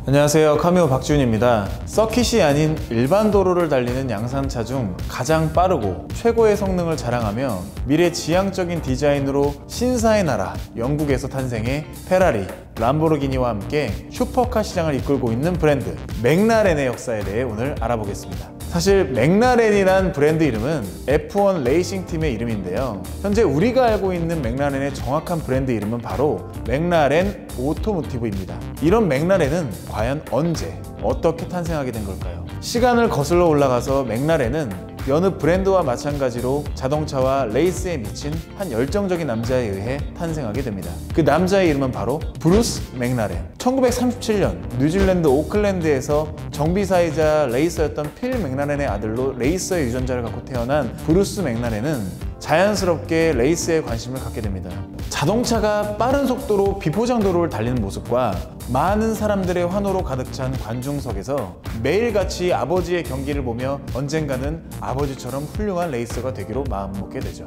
안녕하세요, 카미오 박지훈입니다. 서킷이 아닌 일반 도로를 달리는 양산차 중 가장 빠르고 최고의 성능을 자랑하며 미래지향적인 디자인으로 신사의 나라 영국에서 탄생해 페라리, 람보르기니와 함께 슈퍼카 시장을 이끌고 있는 브랜드 맥라렌의 역사에 대해 오늘 알아보겠습니다. 사실 맥라렌이란 브랜드 이름은 F1 레이싱 팀의 이름인데요, 현재 우리가 알고 있는 맥라렌의 정확한 브랜드 이름은 바로 맥라렌 오토모티브입니다. 이런 맥라렌은 과연 언제 어떻게 탄생하게 된 걸까요? 시간을 거슬러 올라가서 맥라렌은 여느 브랜드와 마찬가지로 자동차와 레이스에 미친 한 열정적인 남자에 의해 탄생하게 됩니다. 그 남자의 이름은 바로 브루스 맥라렌. 1937년 뉴질랜드 오클랜드에서 정비사이자 레이서였던 필 맥라렌의 아들로 레이서의 유전자를 갖고 태어난 브루스 맥라렌은 자연스럽게 레이스에 관심을 갖게 됩니다. 자동차가 빠른 속도로 비포장도로를 달리는 모습과 많은 사람들의 환호로 가득 찬 관중석에서 매일같이 아버지의 경기를 보며 언젠가는 아버지처럼 훌륭한 레이서가 되기로 마음먹게 되죠.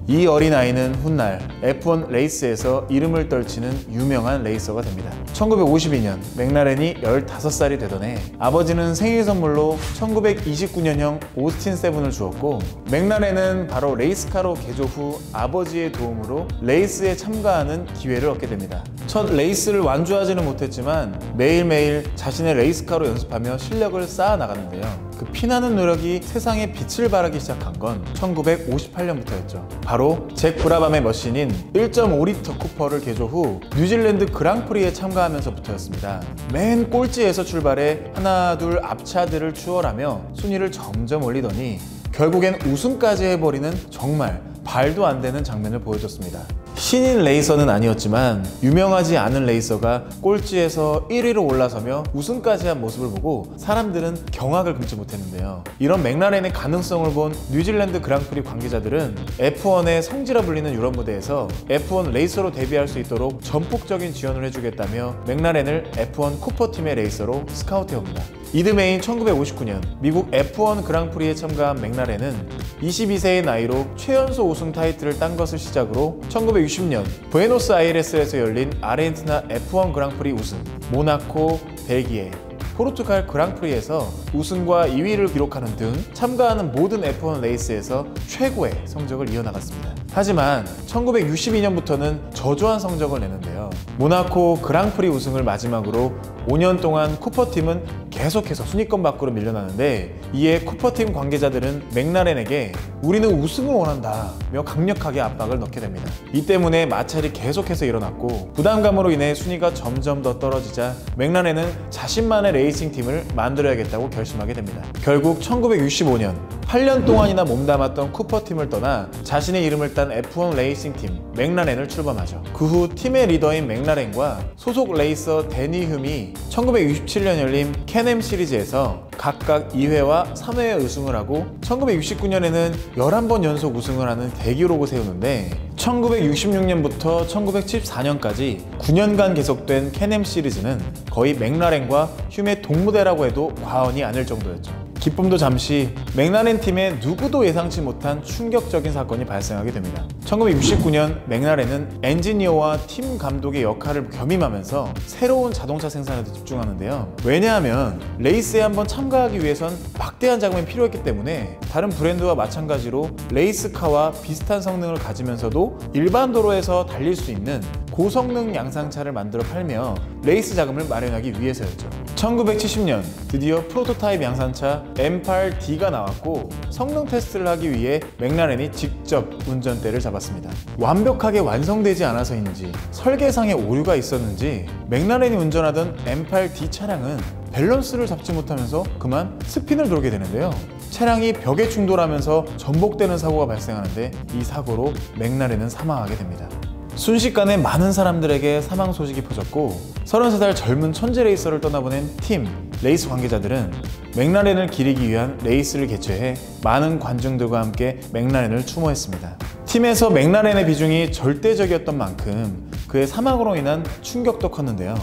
이 어린아이는 훗날 F1 레이스에서 이름을 떨치는 유명한 레이서가 됩니다. 1952년 맥라렌이 15살이 되던 해 아버지는 생일 선물로 1929년형 오스틴 세븐을 주었고, 맥라렌은 바로 레이스카로 개조 후 아버지의 도움으로 레이스에 참가하는 기회를 얻게 됩니다. 첫 레이스를 완주하지는 못했지만 매일매일 자신의 레이스카로 연습하며 실력을 쌓아 나갔는데요. 그 피나는 노력이 세상에 빛을 발하기 시작한 건 1958년부터였죠. 바로 잭 브라밤의 머신인 1.5리터 쿠퍼를 개조 후 뉴질랜드 그랑프리에 참가하면서부터였습니다. 맨 꼴찌에서 출발해 하나 둘 앞차들을 추월하며 순위를 점점 올리더니 결국엔 우승까지 해버리는 정말 말도 안 되는 장면을 보여줬습니다. 신인 레이서는 아니었지만 유명하지 않은 레이서가 꼴찌에서 1위로 올라서며 우승까지 한 모습을 보고 사람들은 경악을 금치 못했는데요. 이런 맥라렌의 가능성을 본 뉴질랜드 그랑프리 관계자들은 F1의 성지라 불리는 유럽 무대에서 F1 레이서로 데뷔할 수 있도록 전폭적인 지원을 해주겠다며 맥라렌을 F1 쿠퍼팀의 레이서로 스카우트해옵니다. 이듬해인 1959년 미국 F1 그랑프리에 참가한 맥라렌은 22세의 나이로 최연소 우승 타이틀을 딴 것을 시작으로 1960년 부에노스아이레스에서 열린 아르헨티나 F1 그랑프리 우승, 모나코, 벨기에, 포르투갈 그랑프리에서 우승과 2위를 기록하는 등 참가하는 모든 F1 레이스에서 최고의 성적을 이어나갔습니다. 하지만 1962년부터는 저조한 성적을 내는데요. 모나코 그랑프리 우승을 마지막으로 5년 동안 쿠퍼팀은 계속해서 순위권 밖으로 밀려나는데, 이에 쿠퍼팀 관계자들은 맥라렌에게 우리는 우승을 원한다며 강력하게 압박을 넣게 됩니다. 이 때문에 마찰이 계속해서 일어났고 부담감으로 인해 순위가 점점 더 떨어지자 맥라렌은 자신만의 레이싱 팀을 만들어야겠다고 결심하게 됩니다. 결국 1965년 8년 동안이나 몸담았던 쿠퍼팀을 떠나 자신의 이름을 딴 F1 레이싱 팀 맥라렌을 출범하죠. 그 후 팀의 리더인 맥라렌과 소속 레이서 데니 흄이 1967년 열린 캐넴 시리즈에서 각각 2회와 3회에 우승을 하고 1969년에는 11번 연속 우승을 하는 대기록을 세우는데, 1966년부터 1974년까지 9년간 계속된 캐넴 시리즈는 거의 맥라렌과 흄의 동무대라고 해도 과언이 아닐 정도였죠. 기쁨도 잠시, 맥라렌 팀에 누구도 예상치 못한 충격적인 사건이 발생하게 됩니다. 1969년 맥라렌은 엔지니어와 팀 감독의 역할을 겸임하면서 새로운 자동차 생산에도 집중하는데요. 왜냐하면 레이스에 한번 참가하기 위해선 막대한 자금이 필요했기 때문에 다른 브랜드와 마찬가지로 레이스카와 비슷한 성능을 가지면서도 일반 도로에서 달릴 수 있는 고성능 양산차를 만들어 팔며 레이스 자금을 마련하기 위해서였죠. 1970년 드디어 프로토타입 양산차 M8D가 나왔고, 성능 테스트를 하기 위해 맥라렌이 직접 운전대를 잡았습니다. 완벽하게 완성되지 않아서인지 설계상에 오류가 있었는지 맥라렌이 운전하던 M8D 차량은 밸런스를 잡지 못하면서 그만 스핀을 돌게 되는데요. 차량이 벽에 충돌하면서 전복되는 사고가 발생하는데, 이 사고로 맥라렌은 사망하게 됩니다. 순식간에 많은 사람들에게 사망 소식이 퍼졌고 33살 젊은 천재 레이서를 떠나보낸 팀 레이스 관계자들은 맥라렌을 기리기 위한 레이스를 개최해 많은 관중들과 함께 맥라렌을 추모했습니다. 팀에서 맥라렌의 비중이 절대적이었던 만큼 그의 사망으로 인한 충격도 컸는데요.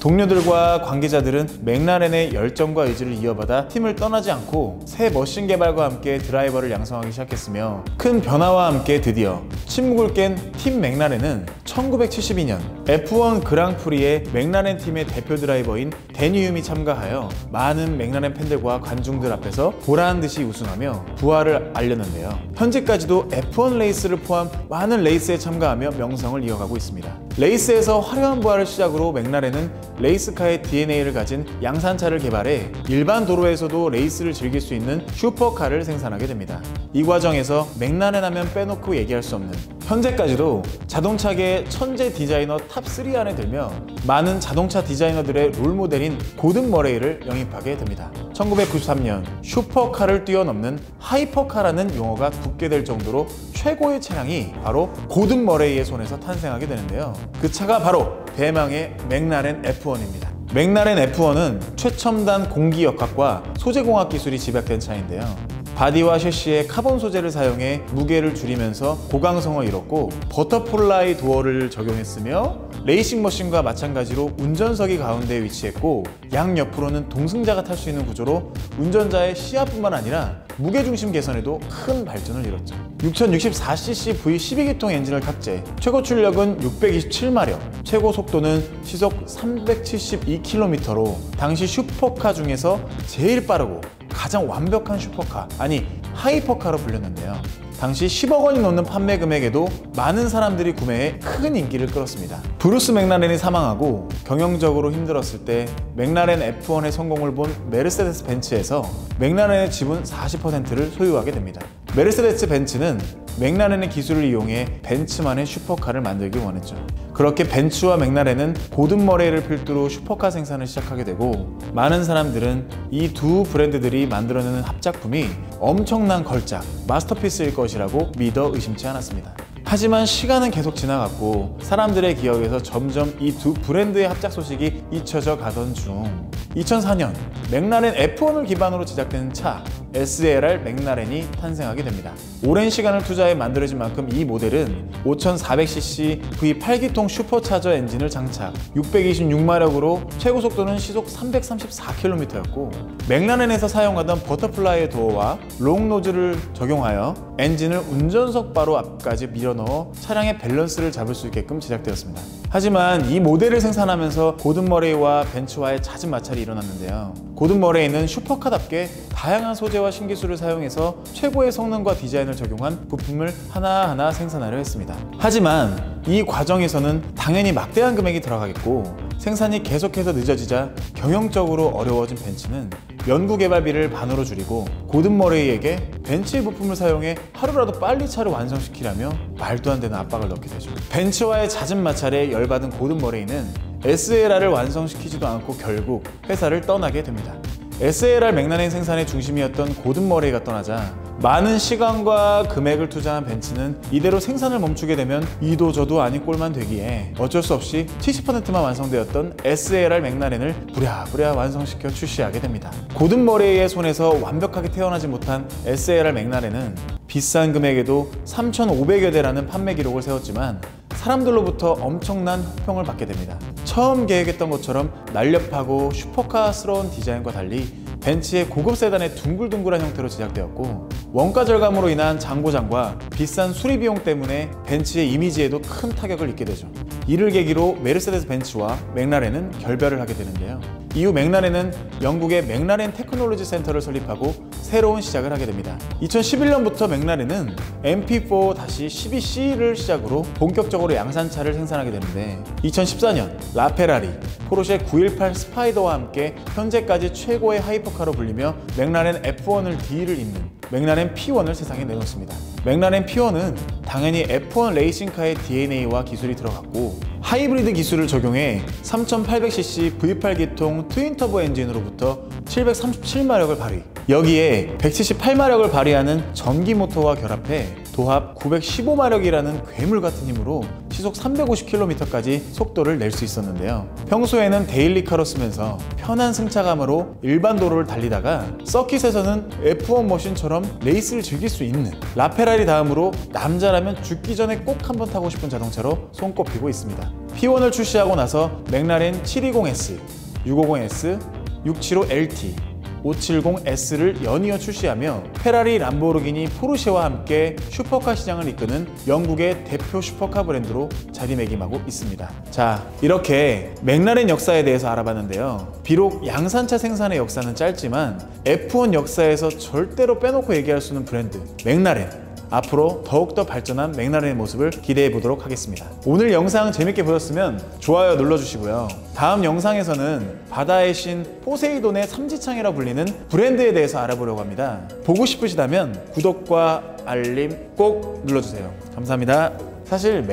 동료들과 관계자들은 맥라렌의 열정과 의지를 이어받아 팀을 떠나지 않고 새 머신 개발과 함께 드라이버를 양성하기 시작했으며, 큰 변화와 함께 드디어 침묵을 깬 팀 맥라렌은 1972년 F1 그랑프리에 맥라렌 팀의 대표 드라이버인 데니 흄이 참가하여 많은 맥라렌 팬들과 관중들 앞에서 보라한 듯이 우승하며 부활을 알렸는데요. 현재까지도 F1 레이스를 포함 많은 레이스에 참가하며 명성을 이어가고 있습니다. 레이스에서 화려한 부활을 시작으로 맥라렌은 레이스카의 DNA를 가진 양산차를 개발해 일반 도로에서도 레이스를 즐길 수 있는 슈퍼카를 생산하게 됩니다. 이 과정에서 맥라렌 하면 빼놓고 얘기할 수 없는, 현재까지도 자동차계의 천재 디자이너 탑3 안에 들며 많은 자동차 디자이너들의 롤모델인 고든 머레이를 영입하게 됩니다. 1993년 슈퍼카를 뛰어넘는 하이퍼카라는 용어가 붙게 될 정도로 최고의 차량이 바로 고든 머레이의 손에서 탄생하게 되는데요. 그 차가 바로 대망의 맥라렌 F1입니다. 맥라렌 F1은 최첨단 공기역학과 소재공학 기술이 집약된 차인데요. 바디와 셰시에 카본 소재를 사용해 무게를 줄이면서 고강성을 이뤘고, 버터플라이 도어를 적용했으며 레이싱 머신과 마찬가지로 운전석이 가운데에 위치했고, 양옆으로는 동승자가 탈 수 있는 구조로 운전자의 시야뿐만 아니라 무게중심 개선에도 큰 발전을 이뤘죠. 6064cc V12기통 엔진을 탑재, 최고 출력은 627마력, 최고 속도는 시속 372km로 당시 슈퍼카 중에서 제일 빠르고 가장 완벽한 슈퍼카, 아니 하이퍼카로 불렸는데요. 당시 10억 원이 넘는 판매 금액에도 많은 사람들이 구매해 큰 인기를 끌었습니다. 브루스 맥라렌이 사망하고 경영적으로 힘들었을 때 맥라렌 F1의 성공을 본 메르세데스 벤츠에서 맥라렌의 지분 40%를 소유하게 됩니다. 메르세데스 벤츠는 맥라렌의 기술을 이용해 벤츠만의 슈퍼카를 만들기 원했죠. 그렇게 벤츠와 맥라렌은 고든 머레이를 필두로 슈퍼카 생산을 시작하게 되고, 많은 사람들은 이 두 브랜드들이 만들어내는 합작품이 엄청난 걸작, 마스터피스일 것이라고 믿어 의심치 않았습니다. 하지만 시간은 계속 지나갔고 사람들의 기억에서 점점 이 두 브랜드의 합작 소식이 잊혀져 가던 중 2004년 맥라렌 F1을 기반으로 제작된 차 SLR 맥라렌이 탄생하게 됩니다. 오랜 시간을 투자해 만들어진 만큼 이 모델은 5400cc V8기통 슈퍼차저 엔진을 장착, 626마력으로 최고 속도는 시속 334km였고, 맥라렌에서 사용하던 버터플라이 도어와 롱 노즐을 적용하여 엔진을 운전석 바로 앞까지 밀어넣어 차량의 밸런스를 잡을 수 있게끔 제작되었습니다. 하지만 이 모델을 생산하면서 고든 머레이와 벤츠와의 잦은 마찰이 일어났는데요. 고든 머레이는 슈퍼카답게 다양한 소재와 신기술을 사용해서 최고의 성능과 디자인을 적용한 부품을 하나하나 생산하려 했습니다. 하지만 이 과정에서는 당연히 막대한 금액이 들어가겠고, 생산이 계속해서 늦어지자 경영적으로 어려워진 벤츠는 연구개발비를 반으로 줄이고 고든 머레이에게 벤츠의 부품을 사용해 하루라도 빨리 차를 완성시키라며 말도 안 되는 압박을 넣게 되죠. 벤츠와의 잦은 마찰에 열받은 고든 머레이는 SLR을 완성시키지도 않고 결국 회사를 떠나게 됩니다. SLR 맥라렌 생산의 중심이었던 고든 머레이가 떠나자 많은 시간과 금액을 투자한 벤츠는 이대로 생산을 멈추게 되면 이도 저도 아닌 꼴만 되기에 어쩔 수 없이 70%만 완성되었던 SLR 맥라렌을 부랴부랴 완성시켜 출시하게 됩니다. 고든 머레이의 손에서 완벽하게 태어나지 못한 SLR 맥라렌은 비싼 금액에도 3,500여 대라는 판매 기록을 세웠지만 사람들로부터 엄청난 호평을 받게 됩니다. 처음 계획했던 것처럼 날렵하고 슈퍼카스러운 디자인과 달리 벤츠의 고급 세단의 둥글둥글한 형태로 제작되었고, 원가 절감으로 인한 장고장과 비싼 수리 비용 때문에 벤츠의 이미지에도 큰 타격을 입게 되죠. 이를 계기로 메르세데스 벤츠와 맥라렌은 결별을 하게 되는데요. 이후 맥라렌은 영국의 맥라렌 테크놀로지 센터를 설립하고 새로운 시작을 하게 됩니다. 2011년부터 맥라렌은 MP4-12C를 시작으로 본격적으로 양산차를 생산하게 되는데, 2014년 라페라리, 포르쉐 918 스파이더와 함께 현재까지 최고의 하이퍼카로 불리며 맥라렌 F1을 뒤를 잇는 맥라렌 P1을 세상에 내놓습니다. 맥라렌 P1은 당연히 F1 레이싱카의 DNA와 기술이 들어갔고, 하이브리드 기술을 적용해 3800cc V8기통 트윈터보 엔진으로부터 737마력을 발휘, 여기에 178마력을 발휘하는 전기 모터와 결합해 도합 915마력이라는 괴물 같은 힘으로 시속 350km까지 속도를 낼 수 있었는데요. 평소에는 데일리카로 쓰면서 편한 승차감으로 일반 도로를 달리다가 서킷에서는 F1 머신처럼 레이스를 즐길 수 있는 라페라리 다음으로 남자라면 죽기 전에 꼭 한번 타고 싶은 자동차로 손꼽히고 있습니다. P1을 출시하고 나서 맥라렌 720S, 650S, 675LT, 570S를 연이어 출시하며 페라리, 람보르기니, 포르쉐와 함께 슈퍼카 시장을 이끄는 영국의 대표 슈퍼카 브랜드로 자리매김하고 있습니다. 자, 이렇게 맥라렌 역사에 대해서 알아봤는데요. 비록 양산차 생산의 역사는 짧지만 F1 역사에서 절대로 빼놓고 얘기할 수 없는 브랜드 맥라렌, 앞으로 더욱더 발전한 맥라렌의 모습을 기대해 보도록 하겠습니다. 오늘 영상 재밌게 보셨으면 좋아요 눌러주시고요. 다음 영상에서는 바다의 신 포세이돈의 삼지창이라 불리는 브랜드에 대해서 알아보려고 합니다. 보고 싶으시다면 구독과 알림 꼭 눌러주세요. 감사합니다. 사실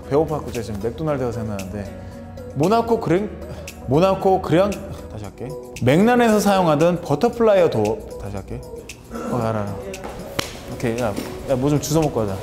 배고파갖고 제가 지금 맥도날드가 생각나는데 모나코 그랑 다시 할게. 맥라렌에서 사용하던 버터플라이어 도어 다시 할게. 알아. 오케이, 야 뭐 좀 주워 먹고 하자.